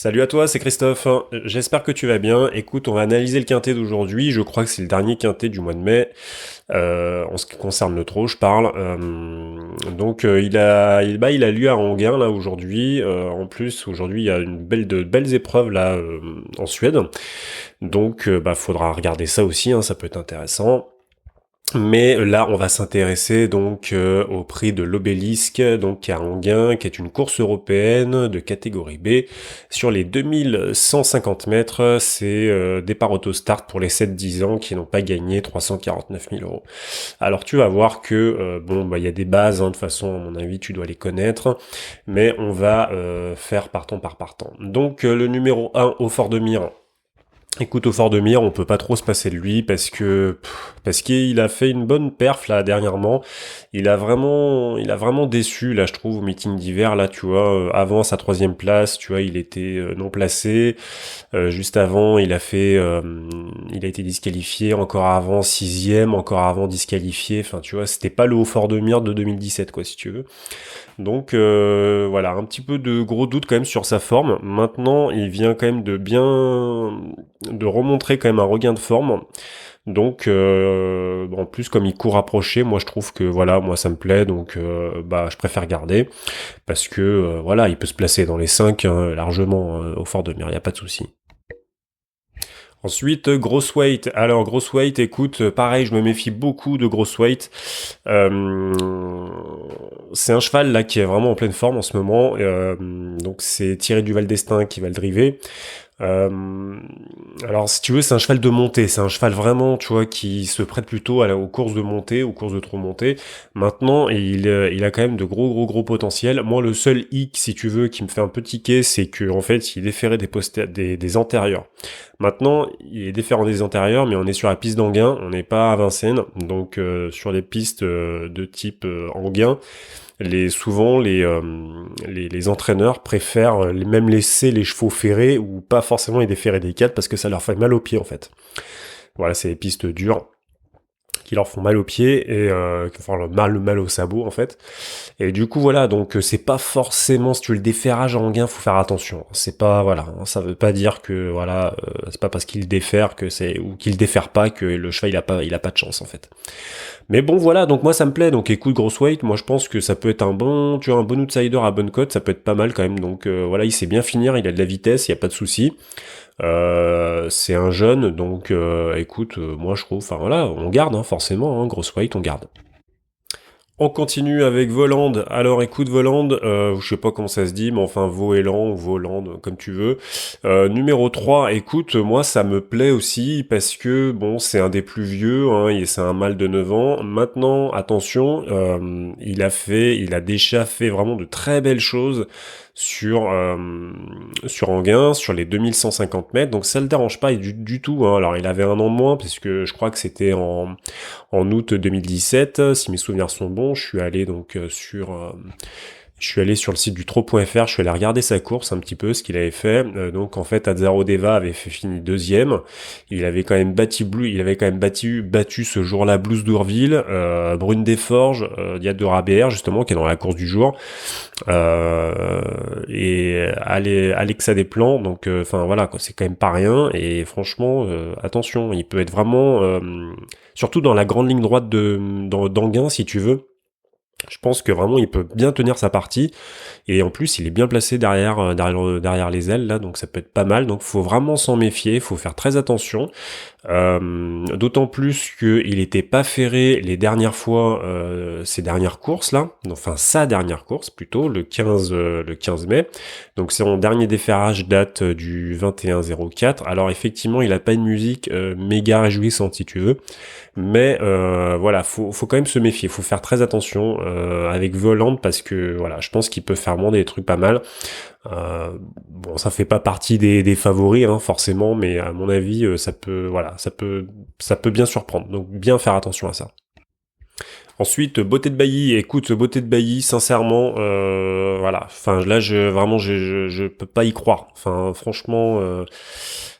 Salut à toi, c'est Christophe. J'espère que tu vas bien. Écoute, on va analyser le quintet d'aujourd'hui. Je crois que c'est le dernier quintet du mois de mai. En ce qui concerne le trot, je parle. Il a lieu à Anguin là aujourd'hui. En plus, aujourd'hui, il y a de belles épreuves là en Suède. Donc, faudra regarder ça aussi. Hein, ça peut être intéressant. Mais là, on va s'intéresser donc au prix de l'Obélisque, donc à Anguin, qui est une course européenne de catégorie B. Sur les 2150 mètres, c'est départ auto-start pour les 7-10 ans qui n'ont pas gagné 349 000 euros. Alors tu vas voir que, il y a des bases, hein, de toute façon, à mon avis, tu dois les connaître, mais on va faire partant par partant. Donc le numéro 1 au Fort de Mire. Écoute, au Fort de Mire, on peut pas trop se passer de lui parce qu'il a fait une bonne perf là dernièrement. Il a vraiment déçu là, je trouve, au meeting d'hiver là, tu vois. Avant sa troisième place, tu vois, il était non placé. Juste avant, il a été disqualifié. Encore avant, sixième. Encore avant, disqualifié. Enfin, tu vois, c'était pas le Haut Fort de Mire de 2017, quoi, si tu veux. Donc voilà, un petit peu de gros doute quand même sur sa forme. Maintenant, il vient quand même de remontrer quand même un regain de forme. Donc en plus comme il court approché, moi je trouve que voilà, moi ça me plaît, donc je préfère garder parce que voilà, il peut se placer dans les 5 hein, largement au Fort de Mire, y a pas de souci. Ensuite, Grossweight. Alors Grossweight, écoute, pareil, je me méfie beaucoup de Grossweight. Euh, c'est un cheval là qui est vraiment en pleine forme en ce moment. Donc c'est Thierry Duval d'Estaing qui va le driver. Euh, alors si tu veux, c'est un cheval de montée, c'est un cheval vraiment, tu vois, qui se prête plutôt aux courses de montée, aux courses de trop montée. Maintenant, il a quand même de gros potentiels. Moi, le seul hic, si tu veux, qui me fait un peu tiquer, c'est que en fait, il déférait des antérieurs. Maintenant, il est déférent des antérieurs, mais on est sur la piste d'Anguin, on n'est pas à Vincennes, donc sur les pistes de type Anguin souvent les entraîneurs préfèrent même laisser les chevaux ferrés ou pas forcément les déferrer des cadres parce que ça leur fait mal aux pieds en fait. Voilà, c'est les pistes dures qui leur font mal aux pieds et qui font mal au sabot en fait. Et du coup voilà, donc c'est pas forcément si tu veux le déferrage en gain, faut faire attention. C'est pas voilà, hein, ça veut pas dire que voilà, c'est pas parce qu'il défère que c'est ou qu'il défère pas que le cheval il a pas de chance en fait. Mais bon voilà, donc moi ça me plaît, donc écoute Gross Weight, moi je pense que ça peut être un bon outsider à bonne cote, ça peut être pas mal quand même, donc voilà, il sait bien finir, il a de la vitesse, il y a pas de souci. C'est un jeune, donc écoute, moi je trouve, enfin voilà, on garde hein, forcément, hein, Gross Weight, on garde. On continue avec Voland. Alors écoute Voland, je sais pas comment ça se dit, mais enfin Voeland ou Voland, comme tu veux. Numéro 3, écoute, moi ça me plaît aussi parce que bon, c'est un des plus vieux, hein, et c'est un mâle de 9 ans. Maintenant, attention, il a déjà fait vraiment de très belles choses sur Anguin, sur les 2150 mètres, donc ça le dérange pas du tout. Hein. Alors il avait un an de moins, parce que je crois que c'était en août 2017, si mes souvenirs sont bons. Je suis allé sur le site du trot.fr, je suis allé regarder sa course un petit peu, ce qu'il avait fait. Donc en fait, Azzaro Deva avait fait fini deuxième. Il avait quand même battu ce jour-là Blues d'Ourville, Brune des Forges, Diade de Rabert justement, qui est dans la course du jour, et Alexa Desplans. Donc enfin voilà, quoi, c'est quand même pas rien. Et franchement, attention, il peut être vraiment, surtout dans la grande ligne droite d'Anguin, si tu veux. Je pense que vraiment il peut bien tenir sa partie et en plus il est bien placé derrière les ailes là, donc ça peut être pas mal. Donc faut vraiment s'en méfier, faut faire très attention. D'autant plus qu'il était pas ferré les dernières fois, ses dernières courses là, enfin sa dernière course plutôt, le 15 mai. Donc son dernier déferrage date du 21-04. Alors effectivement il a pas une musique méga réjouissante si tu veux, mais voilà, faut quand même se méfier, faut faire très attention avec Volant parce que voilà, je pense qu'il peut faire monter des trucs pas mal. Bon, ça fait pas partie des favoris hein, forcément, mais à mon avis, ça peut bien surprendre. Donc bien faire attention à ça. Ensuite, Beauté de Bailly. Écoute, Beauté de Bailly, sincèrement, voilà. Enfin, là, je peux pas y croire. Enfin, franchement,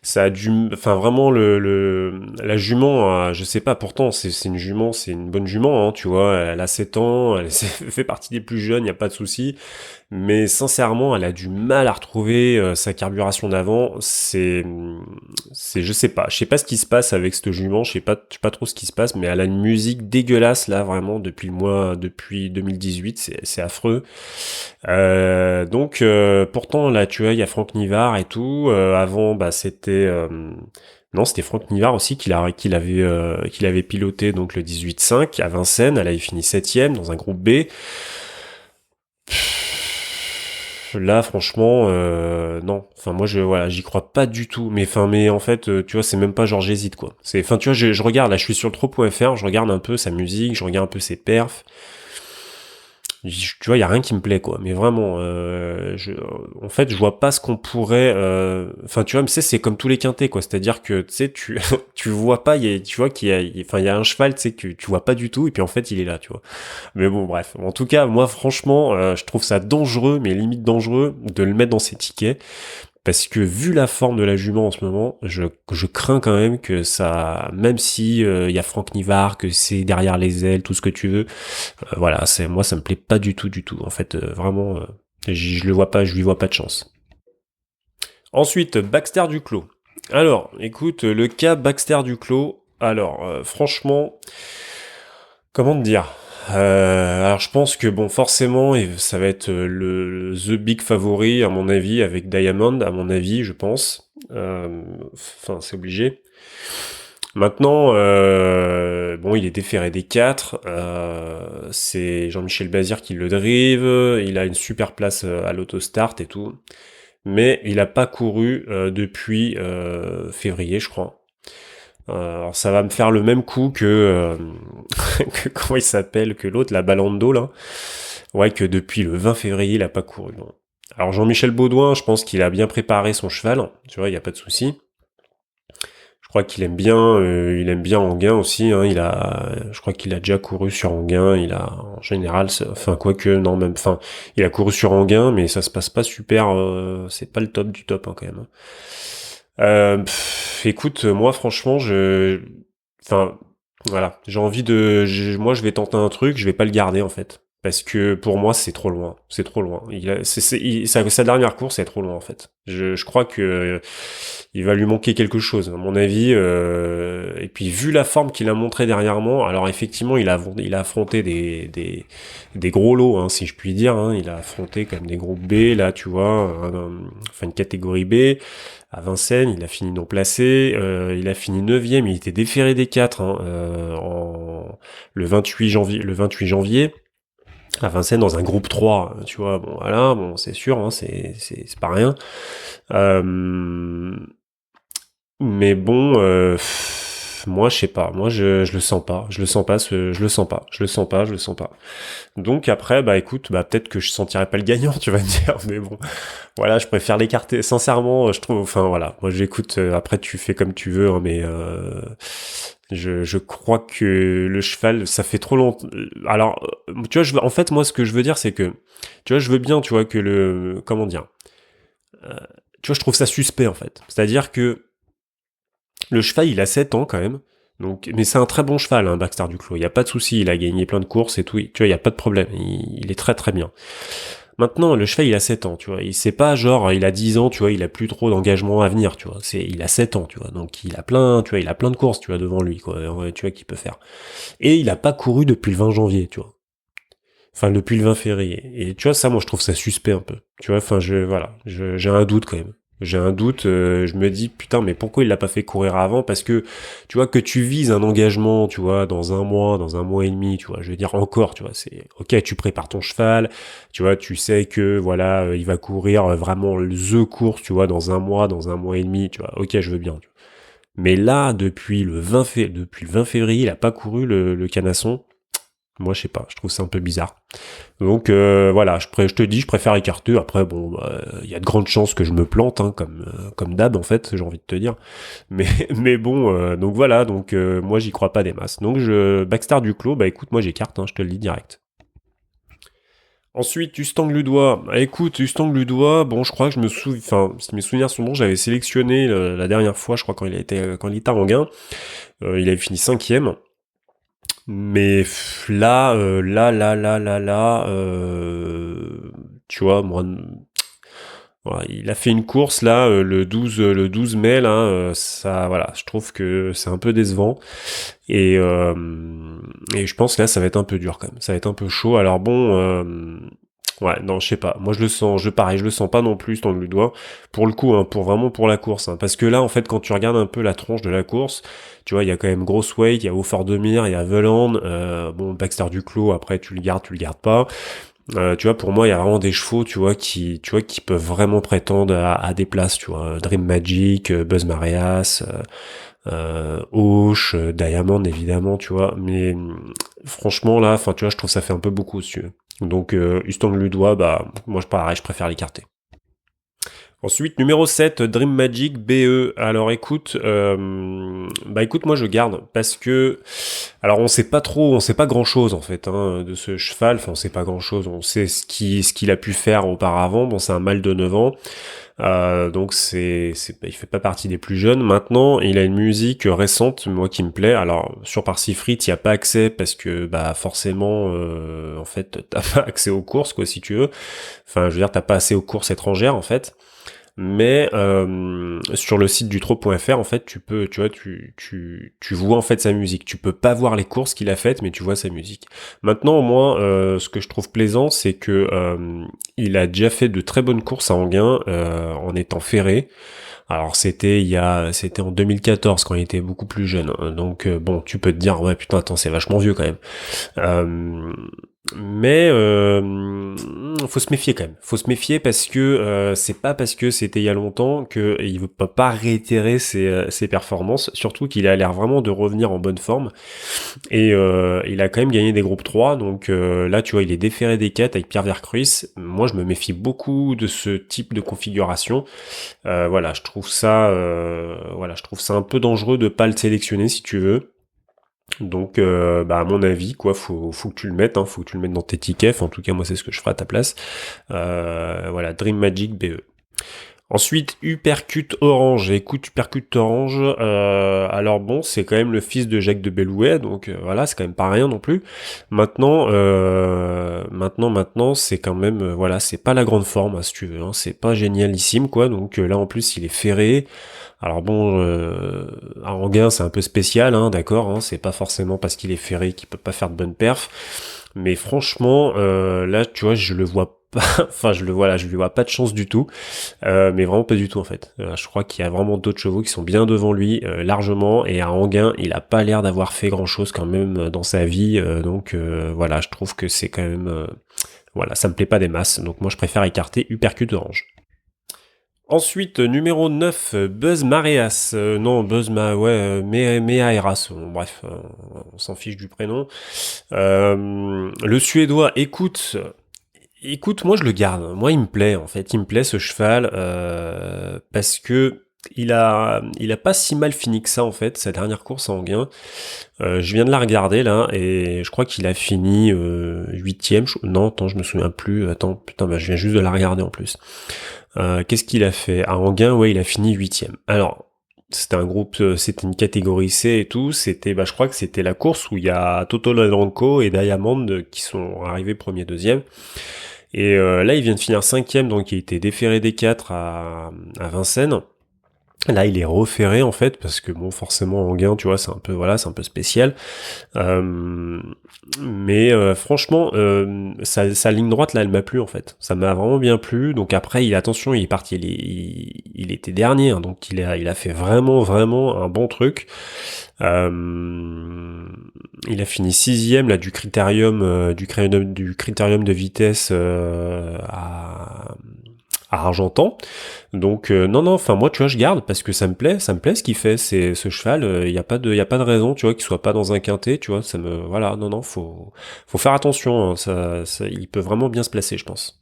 ça a dû, enfin vraiment la jument, je sais pas. Pourtant, c'est une jument, c'est une bonne jument, hein, tu vois. Elle a 7 ans, elle fait partie des plus jeunes, y a pas de souci. Mais sincèrement, elle a du mal à retrouver sa carburation d'avant. Je sais pas ce qui se passe avec cette jument. Je sais pas trop ce qui se passe, mais elle a une musique dégueulasse là, vraiment depuis 2018. C'est affreux. Pourtant là, tu vois, il y a Franck Nivard et tout. Avant, bah non, c'était Franck Nivard aussi qu'il avait piloté donc le 18-5 à Vincennes. Elle avait fini septième dans un groupe B. Là, franchement, non. Enfin, moi, voilà, j'y crois pas du tout. Mais en fait, tu vois, c'est même pas genre j'hésite quoi. Enfin, tu vois, je regarde. Là, je suis sur le trop.fr, je regarde un peu sa musique, je regarde un peu ses perfs. Tu vois, il y a rien qui me plaît quoi. Mais vraiment, en fait, je vois pas ce qu'on pourrait. Enfin, tu vois, tu sais, c'est comme tous les quintés quoi. C'est-à-dire que tu sais, tu vois pas, tu vois enfin, il y a un cheval, tu sais, que tu vois pas du tout, et puis en fait, il est là, tu vois. Mais bon, bref. En tout cas, moi, franchement, je trouve ça dangereux, mais limite dangereux, de le mettre dans ses tickets. Parce que vu la forme de la jument en ce moment, je crains quand même que ça, même si il y a Franck Nivard, que c'est derrière les ailes, tout ce que tu veux, voilà, moi ça me plaît pas du tout, du tout. En fait, vraiment, je le vois pas, je lui vois pas de chance. Ensuite, Baxter Duclos. Alors, écoute, le cas Baxter Duclos. Alors, franchement, comment te dire? Alors je pense que bon forcément ça va être le the big favori à mon avis avec Diamond à mon avis je pense. Enfin c'est obligé. Maintenant bon il est déféré des quatre. C'est Jean-Michel Bazir qui le drive. Il a une super place à l'autostart et tout. Mais il a pas couru depuis février je crois. Alors ça va me faire le même coup que comment il s'appelle, que l'autre, la Balando là. Ouais, que depuis le 20 février, il a pas couru. Bon. Alors Jean-Michel Baudouin, je pense qu'il a bien préparé son cheval, tu vois, il y a pas de souci. Je crois il aime bien Anguin aussi. Hein, je crois qu'il a déjà couru sur Anguin. Il a, en général, enfin quoique, non même, enfin, il a couru sur Anguin, mais ça se passe pas super. C'est pas le top du top hein, quand même. Écoute, moi franchement, enfin, voilà, moi je vais tenter un truc, je vais pas le garder en fait, parce que pour moi c'est trop loin, c'est trop loin. Sa dernière course est trop loin en fait. Je crois que il va lui manquer quelque chose, à mon avis. Et puis vu la forme qu'il a montré dernièrement, alors effectivement il a affronté des gros lots, hein, si je puis dire. Hein. Il a affronté comme des groupes B, là tu vois, enfin une catégorie B. À Vincennes, il a fini non placé, il a fini 9e, il était déféré des 4 hein, le 28 janvier à Vincennes dans un groupe 3, tu vois, bon voilà, bon c'est sûr, hein, c'est pas rien. Euh, mais bon, moi je sais pas, moi je le sens pas, je le sens pas, je le sens pas, je le sens pas, je le sens pas. Donc après, bah écoute, bah peut-être que je sentirais pas le gagnant, tu vas me dire, mais bon, voilà, je préfère l'écarter. Sincèrement, je trouve, enfin voilà, moi j'écoute. Après, tu fais comme tu veux, hein, mais je crois que le cheval, ça fait trop longtemps. Alors, tu vois, en fait, moi, ce que je veux dire, c'est que, tu vois, je veux bien, tu vois, que comment dire, euh, tu vois, je trouve ça suspect en fait. C'est-à-dire que le cheval, il a 7 ans quand même. Donc, mais c'est un très bon cheval, hein, Baxter Duclos. Il y a pas de souci, il a gagné plein de courses et tout. Tu vois, il y a pas de problème. Il est très très bien. Maintenant, le cheval, il a 7 ans, tu vois. Il sait pas, genre, il a 10 ans, tu vois, il a plus trop d'engagement à venir, tu vois. Il a 7 ans, tu vois. Donc, il a plein de courses, tu vois, devant lui, quoi. Tu vois, qu'il peut faire. Et il a pas couru depuis le 20 janvier, tu vois. Enfin, depuis le 20 février. Et tu vois, ça, moi, je trouve ça suspect un peu. Tu vois, enfin, voilà. J'ai un doute quand même. J'ai un doute, je me dis, putain, mais pourquoi il l'a pas fait courir avant? Parce que, tu vois, que tu vises un engagement, tu vois, dans un mois et demi, tu vois, je veux dire encore, tu vois, ok, tu prépares ton cheval, tu vois, tu sais que, voilà, il va courir vraiment the course, tu vois, dans un mois et demi, tu vois, ok, je veux bien, tu vois. Mais là, depuis le 20 février, il a pas couru le canasson. Moi, je sais pas, je trouve ça un peu bizarre. Donc voilà, je te dis, je préfère écarter. Après, bon, il y a de grandes chances que je me plante, hein, comme d'hab en fait, j'ai envie de te dire. Mais mais bon, donc voilà, donc moi j'y crois pas des masses. Donc Baxter Duclos, bah écoute, moi j'écarte, hein, je te le dis direct. Ensuite, Ustang Ludois. Ah, écoute, Ustang Ludois, bon, je crois que je me souviens, enfin, si mes souvenirs sont bons, j'avais sélectionné la dernière fois, je crois, quand il était à Anguin. Il avait fini cinquième. Mais tu vois, moi, voilà, il a fait une course là, le 12 mai là, ça, voilà, je trouve que c'est un peu décevant. Et, euh, et je pense que là, ça va être un peu dur quand même. Ça va être un peu chaud. Alors bon, ouais, non, je sais pas. Moi, je le sens, pareil, je le sens pas non plus, tant le doigt. Pour le coup, hein, vraiment pour la course, hein. Parce que là, en fait, quand tu regardes un peu la tronche de la course, tu vois, il y a quand même Grossweight, il y a Haut-Fort-de-Mire, il y a Veland, bon, Baxter Duclos, après, tu le gardes pas. Tu vois, pour moi, il y a vraiment des chevaux, qui peuvent vraiment prétendre à des places, tu vois. Dream Magic, Buzz Marias, Auch, Diamond évidemment, tu vois, mais franchement là, enfin tu vois, je trouve ça fait un peu beaucoup dessus. Donc Ustang Ludois, bah moi pareil, je préfère l'écarter. Ensuite, numéro 7, Dream Magic BE. Alors écoute, bah écoute, moi je garde parce que, alors on sait pas grand chose en fait hein, de ce cheval. Enfin, on sait pas grand chose. On sait ce qu'il a pu faire auparavant. Bon, c'est un mâle de 9 ans. Donc il fait pas partie des plus jeunes. Maintenant, il a une musique récente, moi qui me plaît. Alors sur Parsifrit, il y a pas accès parce que bah forcément, en fait, t'as pas accès aux courses quoi, si tu veux. Enfin, je veux dire, t'as pas assez aux courses étrangères en fait. Mais sur le site du trop.fr, en fait, tu vois en fait sa musique. Tu peux pas voir les courses qu'il a faites, mais tu vois sa musique. Maintenant, au moins, ce que je trouve plaisant, c'est que il a déjà fait de très bonnes courses à Anguin en étant ferré. Alors c'était en 2014 quand il était beaucoup plus jeune. Donc bon, tu peux te dire ouais putain attends c'est vachement vieux quand même. Euh, mais faut se méfier quand même. Faut se méfier parce que c'est pas parce que c'était il y a longtemps que il peut pas réitérer ses performances. Surtout qu'il a l'air vraiment de revenir en bonne forme. Et il a quand même gagné des groupes 3. Donc là, tu vois, il est déféré des 4 avec Pierre Vercruis. Moi, je me méfie beaucoup de ce type de configuration. Voilà, je trouve ça un peu dangereux de pas le sélectionner si tu veux. Donc, bah à mon avis, quoi, faut que tu le mettes, hein, faut que tu le mettes dans tes tickets. Enfin, en tout cas, moi, c'est ce que je ferai à ta place. Voilà, Dream Magic BE. Ensuite, Uppercut Orange. Écoute, Uppercut Orange, alors bon, c'est quand même le fils de Jacques de Bellouet, donc voilà, c'est quand même pas rien non plus. Maintenant, c'est quand même, voilà, c'est pas la grande forme, hein, si tu veux, hein, c'est pas génialissime, quoi. Donc là, en plus, il est ferré. Alors bon, à Anguin, c'est un peu spécial, hein, d'accord, hein, c'est pas forcément parce qu'il est ferré qu'il peut pas faire de bonnes perfs. Mais franchement, là, tu vois, je le vois pas, enfin, je le vois là, je lui vois pas de chance du tout. Mais vraiment pas du tout en fait. Je crois qu'il y a vraiment d'autres chevaux qui sont bien devant lui largement et à Anguin il a pas l'air d'avoir fait grand chose quand même dans sa vie donc voilà je trouve que c'est quand même voilà ça me plaît pas des masses donc moi je préfère écarter Uppercut Orange. Ensuite, numéro 9, Buzz Mareas. Non, Meaeras. Bon, bref, on s'en fiche du prénom. Le Suédois, écoute, moi je le garde. Moi il me plaît en fait, il me plaît ce cheval parce que il a pas si mal fini que ça en fait sa dernière course à Anguin. Je viens de la regarder là et je crois qu'il a fini huitième. Non, attends, je me souviens plus. Attends, putain, bah je viens juste de la regarder en plus. Qu'est-ce qu'il a fait à Anguin? Ouais, il a fini huitième. Alors. C'était un groupe, c'était une catégorie C et tout. C'était, bah, je crois que c'était la course où il y a Toto Ladranco et Diamond qui sont arrivés premier, deuxième. Et là, il vient de finir cinquième, donc il a été déféré des 4 à Vincennes. Là, il est referré en fait parce que bon, forcément en gain, tu vois, c'est un peu spécial. Euh, mais franchement, sa ligne droite là, elle m'a plu en fait. Ça m'a vraiment bien plu. Donc après, attention, il est parti, il était dernier, hein, donc il a fait vraiment vraiment un bon truc. Il a fini sixième là du critérium de vitesse à Argentan. Donc non, enfin moi tu vois je garde parce que ça me plaît ce qu'il fait. C'est ce cheval, y a pas de raison tu vois qu'il soit pas dans un quintet, tu vois. Voilà, non, faut faire attention. Hein, il peut vraiment bien se placer, je pense.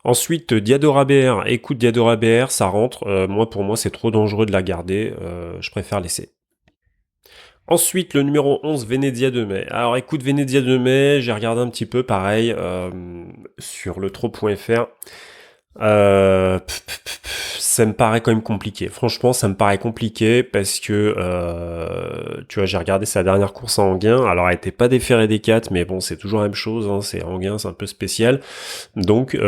Ensuite, Diadora BR. Écoute, Diadora BR, ça rentre. Moi, pour moi, c'est trop dangereux de la garder. Je préfère laisser. Ensuite, le numéro 11, Venezia de Mai. Alors écoute, Venezia de Mai, j'ai regardé un petit peu pareil sur le trop.fr. Ça me paraît quand même compliqué. Franchement, ça me paraît compliqué parce que tu vois, j'ai regardé sa dernière course à Anguin. Alors, elle était pas déférée des 4, mais bon, c'est toujours la même chose. Hein, c'est Anguin, c'est un peu spécial. Donc,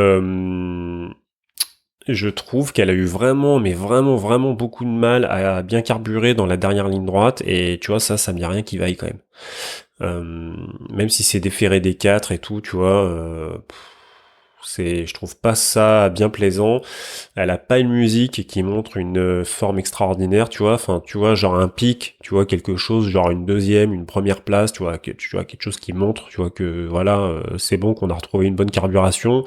je trouve qu'elle a eu vraiment, mais vraiment, vraiment beaucoup de mal à bien carburer dans la dernière ligne droite. Et tu vois, ça me dit rien qui vaille quand même. Même si c'est déféré des 4 et tout, tu vois. Je trouve pas ça bien plaisant. Elle a pas une musique qui montre une forme extraordinaire, tu vois. Enfin, tu vois, genre un pic, tu vois, quelque chose, genre une deuxième, une première place, tu vois, quelque chose qui montre, tu vois, que voilà, c'est bon, qu'on a retrouvé une bonne carburation,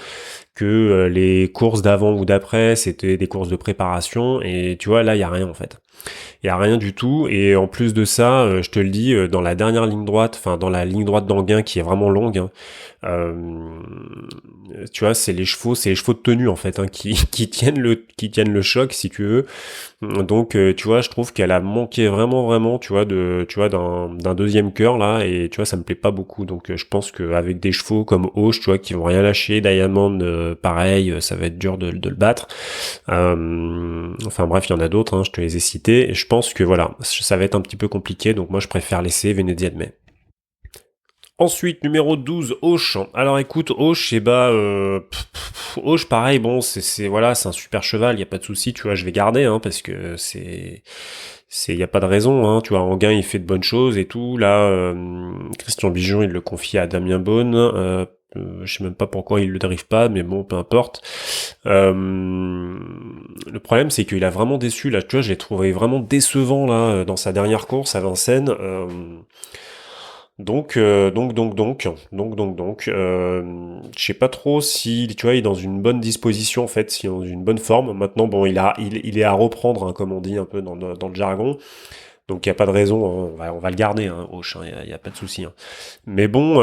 que les courses d'avant ou d'après, c'était des courses de préparation, et tu vois, là, il y a rien en fait. Il y a rien du tout, et en plus de ça, je te le dis, dans la dernière ligne droite, enfin dans la ligne droite d'Anguin qui est vraiment longue, hein, euh, tu vois, c'est les chevaux de tenue en fait, hein, qui tiennent le choc si tu veux. Donc, tu vois, je trouve qu'elle a manqué vraiment, vraiment, tu vois, d'un deuxième cœur là, et tu vois, ça me plaît pas beaucoup. Donc, je pense qu'avec des chevaux comme Auch, tu vois, qui vont rien lâcher, Diamond, pareil, ça va être dur de le battre. Enfin bref, il y en a d'autres, hein, je te les ai cités. Et je pense que voilà, ça va être un petit peu compliqué. Donc moi, je préfère laisser Venezia de Mai. Ensuite, numéro 12, Auch. Alors écoute, Auch, Auch, pareil, bon, voilà, c'est un super cheval, y a pas de souci, tu vois, je vais garder, hein, parce que y a pas de raison, hein, tu vois, Anguin, il fait de bonnes choses et tout, là, Christian Bijon, il le confie à Damien Beaune, je sais même pas pourquoi il le drive pas, mais bon, peu importe. Le problème, c'est qu'il a vraiment déçu, là, tu vois, je l'ai trouvé vraiment décevant, là, dans sa dernière course à Vincennes, je sais pas trop si, tu vois, il est dans une bonne disposition en fait, si dans une bonne forme. Maintenant, bon, il est à reprendre, hein, comme on dit un peu dans le jargon. Donc il y a pas de raison, hein, on va le garder, hein, Auch, hein, y a pas de souci. Hein. Mais bon,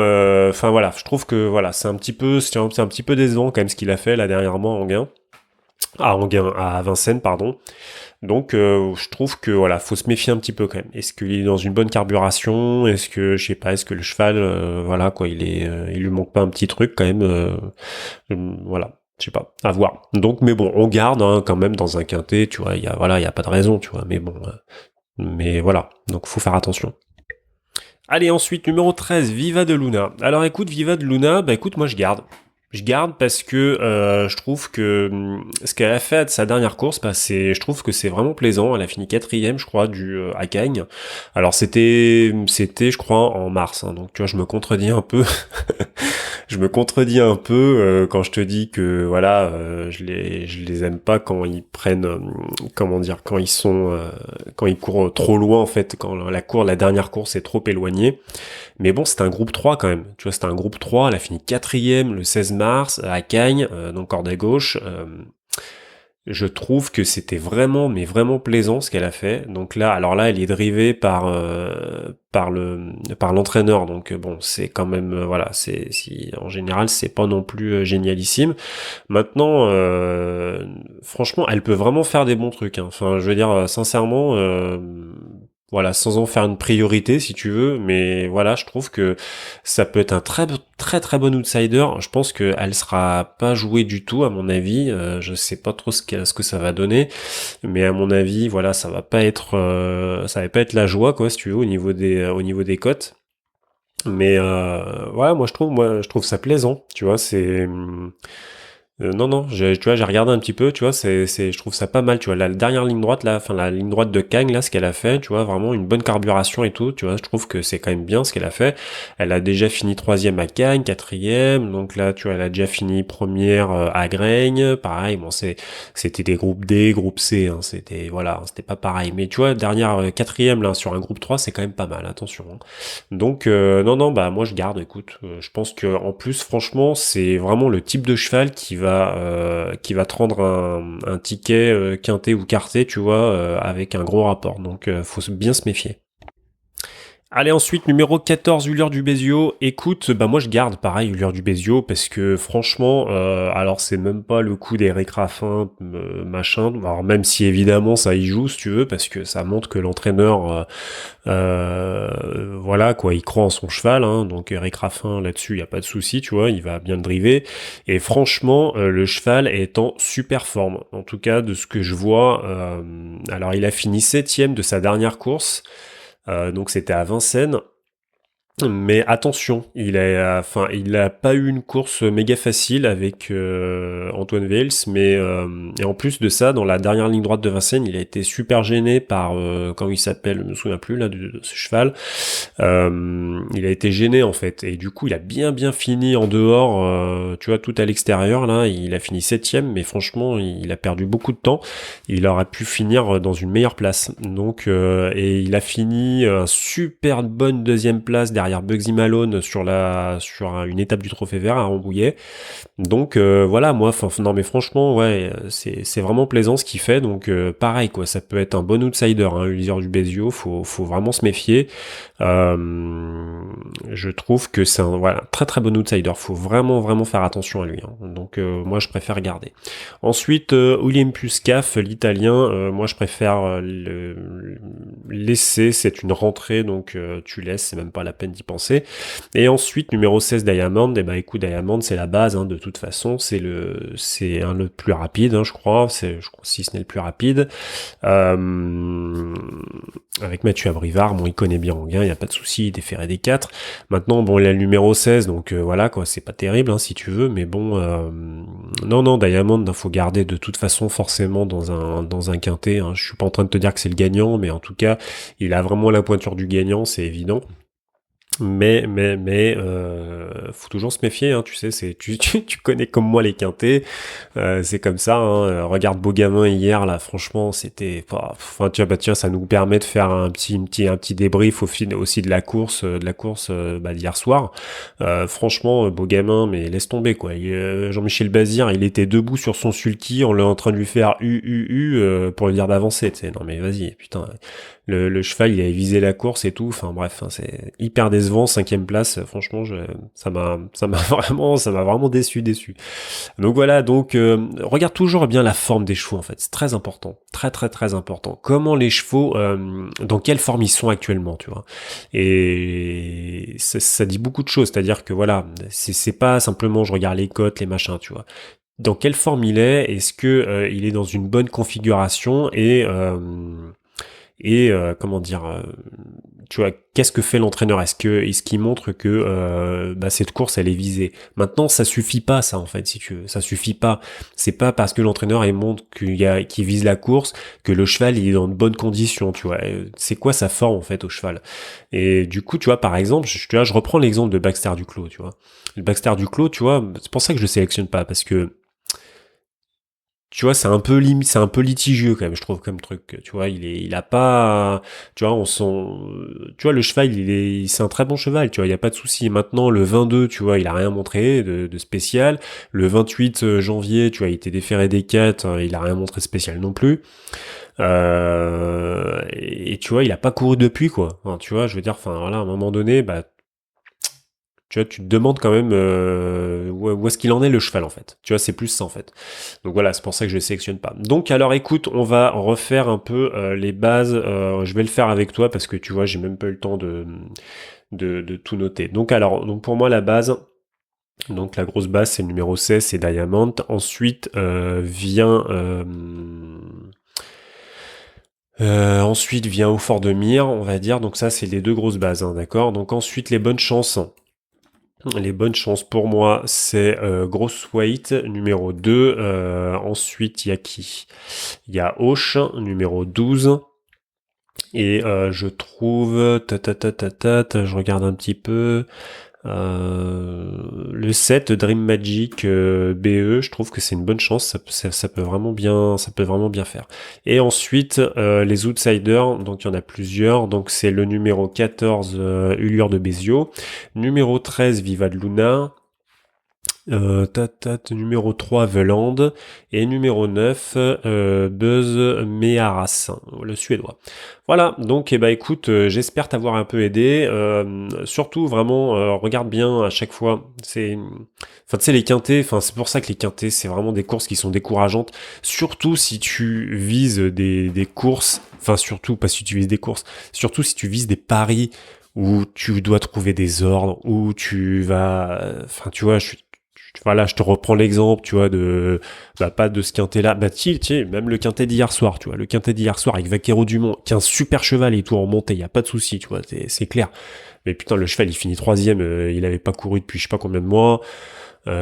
enfin voilà, je trouve que voilà, c'est un petit peu décevant quand même ce qu'il a fait là dernièrement à Vincennes, pardon. Donc je trouve que voilà, faut se méfier un petit peu quand même. Est-ce qu'il est dans une bonne carburation? Est-ce que je sais pas, est-ce que le cheval voilà quoi, il lui manque pas un petit truc quand même voilà, je sais pas, à voir. Donc mais bon, on garde hein, quand même dans un quintet, tu vois, il y a pas de raison, tu vois, mais bon mais voilà, donc faut faire attention. Allez, ensuite, numéro 13, Viva de Luna. Alors écoute, Viva de Luna, bah écoute, moi je garde. Je garde parce que je trouve que ce qu'elle a fait de sa dernière course, bah, je trouve que c'est vraiment plaisant. Elle a fini quatrième, je crois, à Cagnes. Alors c'était, je crois, en mars. Hein, donc tu vois, je me contredis un peu. Je me contredis un peu quand je te dis que voilà, je les aime pas quand ils prennent, comment dire, quand ils courent trop loin en fait, quand la dernière course est trop éloignée. Mais bon, c'était un groupe 3 quand même. Tu vois, c'était un groupe 3. Elle a fini quatrième le 16 mars à Cagnes, donc corde à gauche. Je trouve que c'était vraiment, mais vraiment plaisant ce qu'elle a fait. Donc là, alors là, elle est drivée par l'entraîneur. Donc bon, c'est quand même, voilà, en général, c'est pas non plus génialissime. Maintenant, franchement, elle peut vraiment faire des bons trucs. Hein. Enfin, je veux dire, sincèrement. Voilà, sans en faire une priorité si tu veux, mais voilà, je trouve que ça peut être un très très très bon outsider. Je pense qu'elle sera pas jouée du tout à mon avis. Je sais pas trop ce que ça va donner, mais à mon avis, voilà, ça va pas être la joie quoi, si tu veux, au niveau des cotes. Mais voilà, moi je trouve ça plaisant. Tu vois, non, non, tu vois, j'ai regardé un petit peu, tu vois, je trouve ça pas mal, tu vois, la dernière ligne droite, là, enfin, la ligne droite de Kang, là, ce qu'elle a fait, tu vois, vraiment une bonne carburation et tout, tu vois, je trouve que c'est quand même bien ce qu'elle a fait. Elle a déjà fini troisième à Cagnes, quatrième, donc là, tu vois, elle a déjà fini première à Graignes, pareil, bon, c'était des groupes D, groupe C, hein, voilà, c'était pas pareil, mais tu vois, dernière, quatrième, là, sur un groupe 3 c'est quand même pas mal, attention, hein. Donc non non bah moi je garde écoute je pense que en plus franchement c'est vraiment le type de cheval qui va te rendre un ticket quinté ou quarté tu vois avec un gros rapport donc faut bien se méfier. Allez, ensuite, numéro 14, Ullure du Bézio. Écoute, bah moi je garde pareil Ullure du Bézio parce que franchement, alors c'est même pas le coup d'Eric Raffin, machin, alors même si évidemment ça y joue si tu veux, parce que ça montre que l'entraîneur, voilà quoi, il croit en son cheval, hein, donc Eric Raffin là-dessus, il y a pas de souci, tu vois, il va bien le driver. Et franchement, le cheval est en super forme, en tout cas de ce que je vois. Alors il a fini 7ème de sa dernière course. Donc c'était à Vincennes. Mais attention, il a pas eu une course méga facile avec Antoine Vels, mais et en plus de ça, dans la dernière ligne droite de Vincennes, il a été super gêné par comment il s'appelle, je me souviens plus là de ce cheval. Il a été gêné en fait, et du coup, il a bien fini en dehors, tu vois, tout à l'extérieur là. Il a fini 7ème, mais franchement, il a perdu beaucoup de temps. Il aurait pu finir dans une meilleure place. Donc, et il a fini un super bonne deuxième place derrière Bugsy Malone sur une étape du Trophée Vert à Rambouillet. Donc voilà, moi, non mais franchement, ouais, c'est vraiment plaisant ce qu'il fait. Donc pareil quoi, ça peut être un bon outsider, hein, Ulysse du Bézio. Faut vraiment se méfier. Je trouve que c'est un voilà très bon outsider. Faut vraiment faire attention à lui. Hein. Donc moi, je préfère garder. Ensuite, Olympus CAF, l'italien. Moi, je préfère le laisser. C'est une rentrée, donc tu laisses. C'est même pas la peine d'y penser. Et ensuite, numéro 16, Diamond. Et bah écoute, Diamond, c'est la base. Hein, de toute façon, c'est un le plus rapide, hein, je crois. Je crois si ce n'est le plus rapide. Avec Mathieu Abrivard, bon, il connaît bien Anguin, il y a pas de souci, il déférait des 4. Maintenant, bon, il a le numéro 16, donc voilà, quoi, c'est pas terrible, hein, si tu veux, mais bon, non, Diamond, faut garder de toute façon forcément dans un quintet. Hein. Je suis pas en train de te dire que c'est le gagnant, mais en tout cas, il a vraiment la pointure du gagnant, c'est évident. Mais faut toujours se méfier, hein, tu sais, tu connais comme moi les quintés, c'est comme ça. Hein, regarde Beaugamin hier là, franchement, c'était, enfin tiens, ça nous permet de faire un petit débrief aussi de la course, d'hier soir. Franchement, Beaugamin, mais laisse tomber quoi. Jean-Michel Bazir, il était debout sur son sulky, on l'a en train de lui faire pour lui dire d'avancer. Tu sais, non mais vas-y, putain. Le cheval, il avait visé la course et tout. Enfin bref, hein, c'est hyper décevant. 5ème place, franchement, ça m'a vraiment déçu. Donc voilà, donc regarde toujours bien la forme des chevaux en fait. C'est très important, très important. Comment les chevaux, dans quelle forme ils sont actuellement, tu vois. Et ça dit beaucoup de choses. C'est-à-dire que voilà, c'est pas simplement je regarde les côtes, les machins, tu vois. Dans quelle forme il est? Est-ce que il est dans une bonne configuration et comment dire, tu vois, qu'est-ce que fait l'entraîneur? Est-ce qu'il montre que cette course elle est visée? Maintenant, ça suffit pas ça en fait, si tu veux, ça suffit pas. C'est pas parce que l'entraîneur il montre qu'il vise la course que le cheval il est dans de bonnes conditions, tu vois. C'est quoi sa forme en fait au cheval? Et du coup, tu vois, par exemple, je reprends l'exemple de Baxter Duclos, tu vois. Le Baxter Duclos, tu vois, c'est pour ça que je le sélectionne pas parce que tu vois, c'est un peu limite, c'est un peu litigieux quand même, je trouve comme truc. Tu vois, il a pas, tu vois, tu vois, le cheval, c'est un très bon cheval. Tu vois, il y a pas de souci. Maintenant, le 22, tu vois, il a rien montré de spécial. Le 28 janvier, tu vois, il était déféré des 4, il a rien montré de spécial non plus. Et tu vois, il a pas couru depuis quoi. Enfin, tu vois, je veux dire, enfin voilà, à un moment donné, bah tu vois, tu te demandes quand même où est-ce qu'il en est le cheval en fait. Tu vois, c'est plus ça en fait. Donc voilà, c'est pour ça que je le sélectionne pas. Donc alors écoute, on va refaire un peu les bases. Je vais le faire avec toi parce que tu vois, j'ai même pas eu le temps de tout noter. Donc pour moi la base. Donc la grosse base c'est le numéro 16, c'est Diamond. Ensuite vient Au Fort de Mire, on va dire. Donc ça c'est les deux grosses bases, hein, d'accord. Donc ensuite les bonnes chances. Les bonnes chances pour moi, c'est Grosse Weight, numéro 2. Ensuite, il y a qui? Il y a Auch, numéro 12. Et je trouve... je regarde un petit peu... le 7 Dream Magic BE, je trouve que c'est une bonne chance, ça peut vraiment bien faire. Et ensuite les outsiders, donc il y en a plusieurs, donc c'est le numéro 14 Ullure de Bézio, numéro 13 Viva de Luna, Numéro 3, Veland. Et numéro 9, Buzz Meharas, le Suédois. Voilà, donc écoute, j'espère t'avoir un peu aidé. Surtout, vraiment, regarde bien à chaque fois. Enfin, tu sais, les quintés, enfin, c'est pour ça que les quintés, c'est vraiment des courses qui sont décourageantes. Surtout si tu vises des courses, enfin, surtout, pas si tu vises des courses, surtout si tu vises des paris où tu dois trouver des ordres, où tu vas, enfin, tu vois, voilà, je te reprends l'exemple, tu vois, pas de ce quintet-là, tiens, même le quintet d'hier soir, tu vois, le quintet d'hier soir avec Vaquero Dumont, qui est un super cheval et tout en montée, y a pas de souci, tu vois, c'est clair. Mais putain, le cheval, il finit troisième, il avait pas couru depuis je sais pas combien de mois. À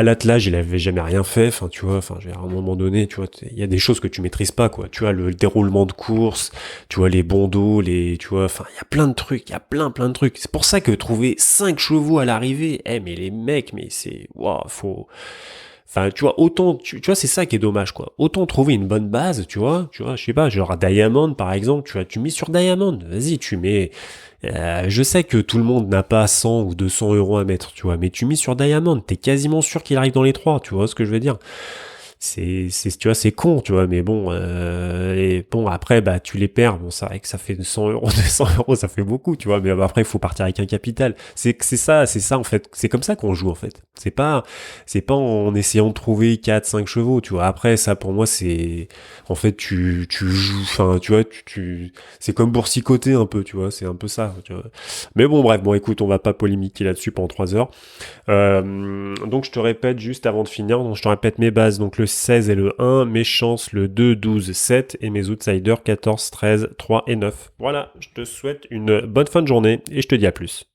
l'attelage, il avait jamais rien fait. Enfin, tu vois, enfin, à un moment donné, tu vois, il y a des choses que tu maîtrises pas, quoi. Tu vois, le déroulement de course, tu vois, les bandeaux, tu vois, enfin, il y a plein de trucs, il y a plein de trucs. C'est pour ça que trouver 5 chevaux à l'arrivée, mais les mecs, mais c'est, waouh, enfin, tu vois, autant, tu vois, c'est ça qui est dommage, quoi. Autant trouver une bonne base, tu vois, je sais pas, genre Diamond, par exemple, tu vois, tu mets sur Diamond, vas-y, tu mets, je sais que tout le monde n'a pas 100 ou 200 euros à mettre, tu vois, mais tu mets sur Diamond, t'es quasiment sûr qu'il arrive dans les trois, tu vois ce que je veux dire. Tu vois, c'est con, tu vois, mais bon, et bon, après, tu les perds, bon, c'est vrai que ça fait 100 euros, 200 euros, ça fait beaucoup, tu vois, mais après, il faut partir avec un capital. C'est ça, en fait, c'est comme ça qu'on joue, en fait. C'est pas en essayant de trouver 4 5 chevaux, tu vois. Après, ça, pour moi, en fait, tu joues, enfin, tu vois, c'est comme boursicoter un peu, tu vois, c'est un peu ça, tu vois. Mais bon, bref, bon, écoute, on va pas polémiquer là-dessus pendant 3 heures. Donc je te répète juste avant de finir, donc je te répète mes bases, donc le 16 et le 1, mes chances le 2, 12, 7 et mes outsiders 14, 13, 3 et 9. Voilà, je te souhaite une bonne fin de journée et je te dis à plus.